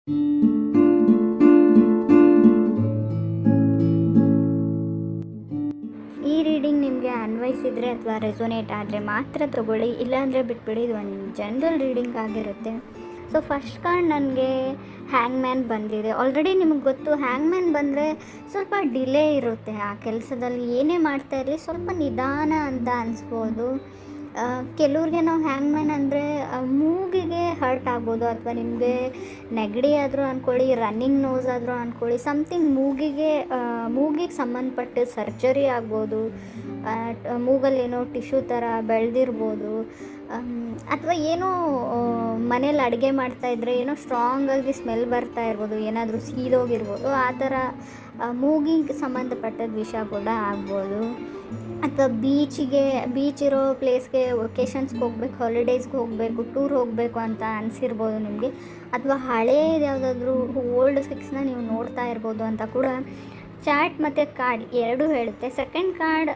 ಈ ರೀಡಿಂಗ್ ನಿಮಗೆ ಅನ್ವಯಿಸಿದರೆ ಅಥವಾ ರೆಸೊನೇಟ್ ಆದರೆ ಮಾತ್ರ ತೊಗೊಳ್ಳಿ, ಇಲ್ಲಾಂದರೆ ಬಿಟ್ಬಿಡಿ. ಇದು ಒಂದು ಜನರಲ್ ರೀಡಿಂಗ್ ಆಗಿರುತ್ತೆ. ಸೊ ಫಸ್ಟ್ ಕಾರ್ಡ್ ನನಗೆ ಹ್ಯಾಂಗ್ ಮ್ಯಾನ್ ಬಂದಿದೆ. ಆಲ್ರೆಡಿ ನಿಮಗೆ ಗೊತ್ತು, ಹ್ಯಾಂಗ್ ಮ್ಯಾನ್ ಬಂದರೆ ಸ್ವಲ್ಪ ಡಿಲೇ ಇರುತ್ತೆ ಆ ಕೆಲಸದಲ್ಲಿ. ಏನೇ ಮಾಡ್ತಾ ಇರಲಿ ಸ್ವಲ್ಪ ನಿಧಾನ ಅಂತ ಅನಿಸ್ಬೋದು. ಕೆಲವ್ರಿಗೆ ನಾವು ಹ್ಯಾಂಗ್ ಮ್ಯಾನ್ ಅಂದರೆ ಮೂಗಿಗೆ ಹರ್ಟ್ ಆಗ್ಬೋದು, ಅಥವಾ ನಿಮಗೆ ನೆಗಡಿ ಆದರೂ ಅಂದ್ಕೊಳ್ಳಿ, ರನ್ನಿಂಗ್ ನೋಸ್ ಆದರೂ ಅಂದ್ಕೊಳ್ಳಿ, ಸಮಥಿಂಗ್ ಮೂಗಿಗೆ ಸಂಬಂಧಪಟ್ಟ ಸರ್ಜರಿ ಆಗ್ಬೋದು, ಮೂಗಲ್ಲೇನೋ ಟಿಶ್ಯೂ ಥರ ಬೆಳೆದಿರ್ಬೋದು, ಅಥವಾ ಏನೋ ಮನೇಲಿ ಅಡುಗೆ ಮಾಡ್ತಾಯಿದ್ರೆ ಏನೋ ಸ್ಟ್ರಾಂಗಾಗಿ ಸ್ಮೆಲ್ ಬರ್ತಾ ಇರ್ಬೋದು, ಏನಾದರೂ ಸೀದೋಗಿರ್ಬೋದು, ಆ ಥರ ಮೂಗಿಗೆ ಸಂಬಂಧಪಟ್ಟದ ವಿಷಯ ಕೂಡ ಆಗ್ಬೋದು. ಅಥವಾ ಬೀಚ್ ಇರೋ ಪ್ಲೇಸ್ಗೆ ವೊಕೇಷನ್ಸ್ಗೆ ಹೋಗ್ಬೇಕು, ಹಾಲಿಡೇಸ್ಗೆ ಹೋಗಬೇಕು, ಟೂರ್ ಹೋಗಬೇಕು ಅಂತ ಅನಿಸಿರ್ಬೋದು ನಿಮಗೆ. ಅಥವಾ ಹಳೇದು ಯಾವುದಾದ್ರೂ ಓಲ್ಡ್ ಫಿಕ್ಸ್ನ ನೀವು ನೋಡ್ತಾ ಇರ್ಬೋದು ಅಂತ ಕೂಡ ಚಾರ್ಟ್ ಮತ್ತು ಕಾರ್ಡ್ ಎರಡೂ ಹೇಳುತ್ತೆ. Second card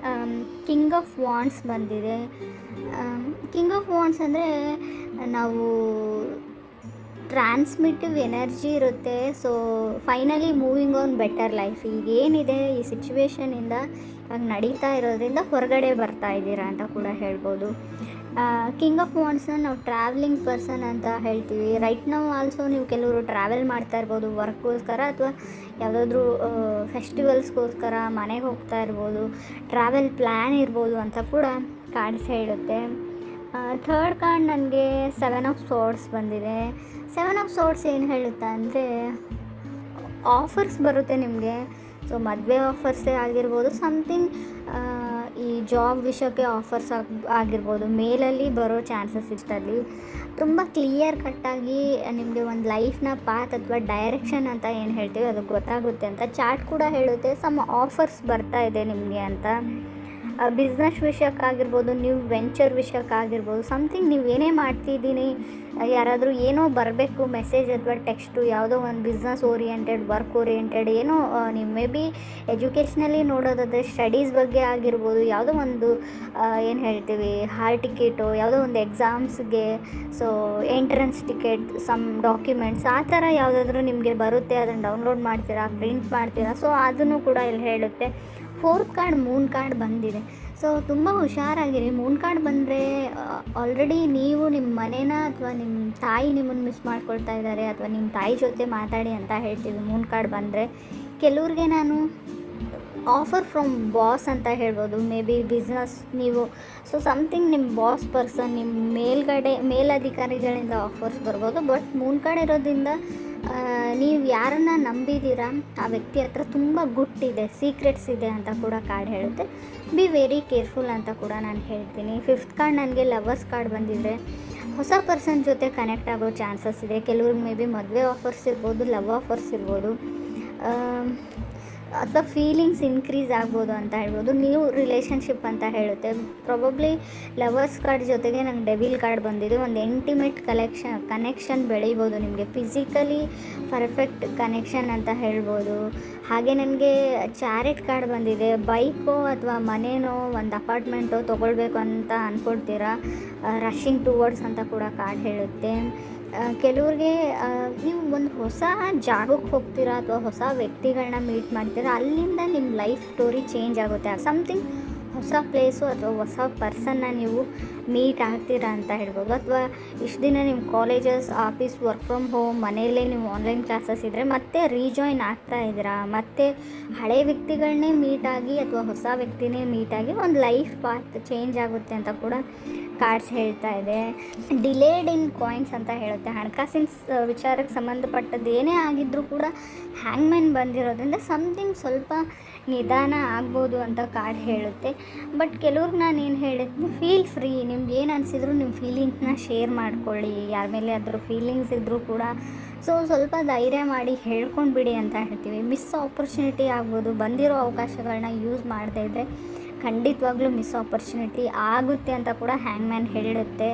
king of wands ಬಂದಿದೆ. ಕಿಂಗ್ ಆಫ್ ವಾಂಡ್ಸ್ ಅಂದರೆ ನಾವು ಟ್ರಾನ್ಸ್ಮಿಟಿವ್ ಎನರ್ಜಿ ಇರುತ್ತೆ. So finally moving on better life. ಈಗೇನಿದೆ ಈ ಸಿಚುವೇಷನಿಂದ ಇವಾಗ ನಡೀತಾ ಇರೋದ್ರಿಂದ ಹೊರಗಡೆ ಬರ್ತಾ ಇದ್ದೀರಾ ಅಂತ ಕೂಡ ಹೇಳ್ಬೋದು. ಕಿಂಗ್ ಆಫ್ ವಾಂಡ್ಸ್ನ ನಾವು ಟ್ರಾವೆಲಿಂಗ್ ಪರ್ಸನ್ ಅಂತ ಹೇಳ್ತೀವಿ. ರೈಟ್ ನಾವು ಆಲ್ಸೋ ನೀವು ಕೆಲವರು ಟ್ರಾವೆಲ್ ಮಾಡ್ತಾ ಇರ್ಬೋದು ವರ್ಕ್ಗೋಸ್ಕರ, ಅಥವಾ ಯಾವುದಾದ್ರೂ ಫೆಸ್ಟಿವಲ್ಸ್ಗೋಸ್ಕರ ಮನೆಗೆ ಹೋಗ್ತಾ ಇರ್ಬೋದು, ಟ್ರಾವೆಲ್ ಪ್ಲ್ಯಾನ್ ಇರ್ಬೋದು ಅಂತ ಕೂಡ ಕಾರ್ಡ್ಸ್ ಹೇಳುತ್ತೆ. ಥರ್ಡ್ ಕಾರ್ಡ್ ನನಗೆ 7 ಆಫ್ ಸೋರ್ಡ್ಸ್ ಬಂದಿದೆ. 7 ಆಫ್ ಸೋರ್ಡ್ಸ್ ಏನು ಹೇಳುತ್ತಾ ಅಂದರೆ ಆಫರ್ಸ್ ಬರುತ್ತೆ ನಿಮಗೆ. ಸೊ ಮದುವೆ ಆಫರ್ಸೇ ಆಗಿರ್ಬೋದು, ಸಮಥಿಂಗ್ ಈ ಜಾಬ್ ವಿಷಯಕ್ಕೆ ಆಫರ್ಸ್ ಆಗಿರ್ಬೋದು, ಮೇಲಲ್ಲಿ ಬರೋ ಚಾನ್ಸಸ್ ಇಷ್ಟಲ್ಲಿ ತುಂಬ ಕ್ಲಿಯರ್ ಕಟ್ಟಾಗಿ ನಿಮಗೆ ಒಂದು ಲೈಫ್ನ ಪಾತ್ ಅಥವಾ ಡೈರೆಕ್ಷನ್ ಅಂತ ಏನು ಹೇಳ್ತೀವಿ ಅದು ಗೊತ್ತಾಗುತ್ತೆ ಅಂತ ಚಾರ್ಟ್ ಕೂಡ ಹೇಳುತ್ತೆ. ಸಮ್ ಆಫರ್ಸ್ ಬರ್ತಾ ಇದೆ ನಿಮಗೆ ಅಂತ. ಬಿಸ್ನೆಸ್ ವಿಷಯಕ್ಕಾಗಿರ್ಬೋದು, ನೀವು ವೆಂಚರ್ ವಿಷಯಕ್ಕಾಗಿರ್ಬೋದು, ಸಮಥಿಂಗ್ ನೀವು ಏನೇ ಮಾಡ್ತಿದ್ದೀನಿ, ಯಾರಾದರೂ ಏನೋ ಬರಬೇಕು ಮೆಸೇಜ್ ಅಥವಾ ಟೆಕ್ಸ್ಟು, ಯಾವುದೋ ಒಂದು ಬಿಸ್ನೆಸ್ ಓರಿಯೆಂಟೆಡ್, ವರ್ಕ್ ಓರಿಯೆಂಟೆಡ್, ಏನೋ ನೀವು ಮೇ ಬಿ ಎಜುಕೇಷ್ನಲಿ ನೋಡೋದಾದರೆ ಸ್ಟಡೀಸ್ ಬಗ್ಗೆ ಆಗಿರ್ಬೋದು, ಯಾವುದೋ ಒಂದು ಏನು ಹೇಳ್ತೀವಿ ಹಾಲ್ ಟಿಕೆಟು, ಯಾವುದೋ ಒಂದು ಎಕ್ಸಾಮ್ಸ್ಗೆ, so entrance ticket, some documents, ಆ ಥರ ಯಾವುದಾದ್ರೂ ನಿಮಗೆ ಬರುತ್ತೆ, ಅದನ್ನು ಡೌನ್ಲೋಡ್ ಮಾಡ್ತೀರಾ, ಪ್ರಿಂಟ್ ಮಾಡ್ತೀರಾ. ಸೊ ಅದನ್ನು ಕೂಡ ಇಲ್ಲಿ ಹೇಳುತ್ತೆ. ಫೋರ್ತ್ ಕಾರ್ಡ್ ಮೂನ್ ಕಾರ್ಡ್ ಬಂದಿದೆ. ಸೊ ತುಂಬ ಹುಷಾರಾಗಿರಿ. ಮೂನ್ ಕಾರ್ಡ್ ಬಂದರೆ ಆಲ್ರೆಡಿ ನೀವು ನಿಮ್ಮ ಮನೇನ ಅಥವಾ ನಿಮ್ಮ ತಾಯಿ ನಿಮ್ಮನ್ನು ಮಿಸ್ ಮಾಡ್ಕೊಳ್ತಾ ಇದ್ದಾರೆ, ಅಥವಾ ನಿಮ್ಮ ತಾಯಿ ಜೊತೆ ಮಾತಾಡಿ ಅಂತ ಹೇಳ್ತೀವಿ ಮೂನ್ ಕಾರ್ಡ್ ಬಂದರೆ. ಕೆಲವ್ರಿಗೆ ನಾನು ಆಫರ್ ಫ್ರಮ್ ಬಾಸ್ ಅಂತ ಹೇಳ್ಬೋದು, ಮೇ ಬಿ ಬಿಸ್ನೆಸ್ ನೀವು, ಸೊ ಸಮಥಿಂಗ್ ನಿಮ್ಮ ಬಾಸ್ ಪರ್ಸನ್, ನಿಮ್ಮ ಮೇಲಧಿಕಾರಿಗಳಿಂದ ಆಫರ್ಸ್ ಬರ್ಬೋದು. ಬಟ್ ಮೂನ್ ಕಾರ್ಡ್ ಇರೋದ್ರಿಂದ ನೀವು ಯಾರನ್ನು ನಂಬಿದ್ದೀರಾ ಆ ವ್ಯಕ್ತಿ ಹತ್ರ ತುಂಬ ಗುಟ್ಟಿದೆ, ಸೀಕ್ರೆಟ್ಸ್ ಇದೆ ಅಂತ ಕೂಡ ಕಾರ್ಡ್ ಹೇಳುತ್ತೆ. ಬಿ ವೆರಿ ಕೇರ್ಫುಲ್ ಅಂತ ಕೂಡ ನಾನು ಹೇಳ್ತೀನಿ. ಫಿಫ್ತ್ ಕಾರ್ಡ್ ನನಗೆ ಲವರ್ಸ್ ಕಾರ್ಡ್ ಬಂದಿದೆ. ಹೊಸ ಪರ್ಸನ್ ಜೊತೆ ಕನೆಕ್ಟ್ ಆಗೋ ಚಾನ್ಸಸ್ ಇದೆ. ಕೆಲವ್ರಿಗೆ ಮೇ ಬಿ ಮದುವೆ ಆಫರ್ಸ್ ಇರ್ಬೋದು, ಲವ್ ಆಫರ್ಸ್ ಇರ್ಬೋದು, ಅಥವಾ ಫೀಲಿಂಗ್ಸ್ ಇನ್ಕ್ರೀಸ್ ಆಗ್ಬೋದು ಅಂತ ಹೇಳ್ಬೋದು. ನ್ಯೂ ರಿಲೇಷನ್ಶಿಪ್ ಅಂತ ಹೇಳುತ್ತೆ. ಪ್ರಾಬಬ್ಲಿ ಲವರ್ಸ್ ಕಾರ್ಡ್ ಜೊತೆಗೆ ನಂಗೆ ಡೆವಿಲ್ ಕಾರ್ಡ್ ಬಂದಿದೆ. ಒಂದು ಇಂಟಿಮೇಟ್ ಕನೆಕ್ಷನ್ ಬೆಳೀಬೋದು ನಿಮಗೆ, ಫಿಸಿಕಲಿ ಪರ್ಫೆಕ್ಟ್ ಕನೆಕ್ಷನ್ ಅಂತ ಹೇಳ್ಬೋದು. ಹಾಗೆ ನನಗೆ ಚಾರಿಟ್ ಕಾರ್ಡ್ ಬಂದಿದೆ. ಬೈಕೋ ಅಥವಾ ಮನೇನೋ ಒಂದು ಅಪಾರ್ಟ್ಮೆಂಟೋ ತೊಗೊಳ್ಬೇಕು ಅಂತ ಅಂದ್ಕೊಳ್ತೀರಾ, ರಶ್ಶಿಂಗ್ ಟುವರ್ಡ್ಸ್ ಅಂತ ಕೂಡ ಕಾರ್ಡ್ ಹೇಳುತ್ತೆ. ಕೆಲವ್ರಿಗೆ ನೀವು ಒಂದು ಹೊಸ ಜಾಗಕ್ಕೆ ಹೋಗ್ತೀರಾ ಅಥವಾ ಹೊಸ ವ್ಯಕ್ತಿಗಳನ್ನ ಮೀಟ್ ಮಾಡ್ತೀರಾ, ಅಲ್ಲಿಂದ ನಿಮ್ಮ ಲೈಫ್ ಸ್ಟೋರಿ ಚೇಂಜ್ ಆಗುತ್ತೆ. ಸಮಥಿಂಗ್ ಹೊಸ ಪ್ಲೇಸು ಅಥವಾ ಹೊಸ ಪರ್ಸನ್ನ ನೀವು ಮೀಟ್ ಆಗ್ತೀರಾ ಅಂತ ಹೇಳ್ಬೋದು. ಅಥವಾ ಇಷ್ಟು ದಿನ ನಿಮ್ಮ colleges, office, work from home, ಮನೆಯಲ್ಲೇ ನೀವು ಆನ್ಲೈನ್ ಕ್ಲಾಸಸ್ ಇದ್ದರೆ ಮತ್ತೆ ರೀಜಾಯ್ನ್ ಆಗ್ತಾ ಇದ್ದೀರಾ, ಮತ್ತು ಹಳೆ ವ್ಯಕ್ತಿಗಳನ್ನೇ ಮೀಟಾಗಿ ಅಥವಾ ಹೊಸ ವ್ಯಕ್ತಿನೇ ಮೀಟಾಗಿ ಒಂದು ಲೈಫ್ ಪಾತ್ ಚೇಂಜ್ ಆಗುತ್ತೆ ಅಂತ ಕೂಡ ಕಾರ್ಡ್ಸ್ ಹೇಳ್ತಾ ಇದೆ. ಡಿಲೇಡ್ ಇನ್ ಕಾಯಿನ್ಸ್ ಅಂತ ಹೇಳುತ್ತೆ. ಹಣಕಾಸಿನ ವಿಚಾರಕ್ಕೆ ಸಂಬಂಧಪಟ್ಟದ್ದು ಏನೇ ಆಗಿದ್ದರೂ ಕೂಡ ಹ್ಯಾಂಗ್ ಮ್ಯಾನ್ ಬಂದಿರೋದ್ರಿಂದ ಸಮಥಿಂಗ್ ಸ್ವಲ್ಪ ನಿಧಾನ ಆಗ್ಬೋದು ಅಂತ ಕಾರ್ಡ್ ಹೇಳುತ್ತೆ. ಬಟ್ ಕೆಲವ್ರಿಗೆ ನಾನು ಏನು ಹೇಳಿದ್ನಿ, ಫೀಲ್ ಫ್ರೀ. ನಿಮ್ಗೆ ಏನು ಅನಿಸಿದ್ರು ನಿಮ್ಮ ಫೀಲಿಂಗ್ಸ್ನ ಶೇರ್ ಮಾಡ್ಕೊಳ್ಳಿ, ಯಾರ ಮೇಲೆ ಅದ್ರ ಫೀಲಿಂಗ್ಸ್ ಇದ್ದರೂ ಕೂಡ. ಸೊ ಸ್ವಲ್ಪ ಧೈರ್ಯ ಮಾಡಿ ಹೇಳ್ಕೊಂಡು ಬಿಡಿ ಅಂತ ಹೇಳ್ತೀವಿ. ಮಿಸ್ ಆಪರ್ಚುನಿಟಿ ಆಗ್ಬೋದು, ಬಂದಿರೋ ಅವಕಾಶಗಳನ್ನ ಯೂಸ್ ಮಾಡದೇ ಇದ್ದರೆ ಖಂಡಿತವಾಗ್ಲೂ ಮಿಸ್ ಆಪರ್ಚುನಿಟಿ ಆಗುತ್ತೆ ಅಂತ ಕೂಡ ಹ್ಯಾಂಗ್ ಮ್ಯಾನ್ ಹೇಳುತ್ತೆ.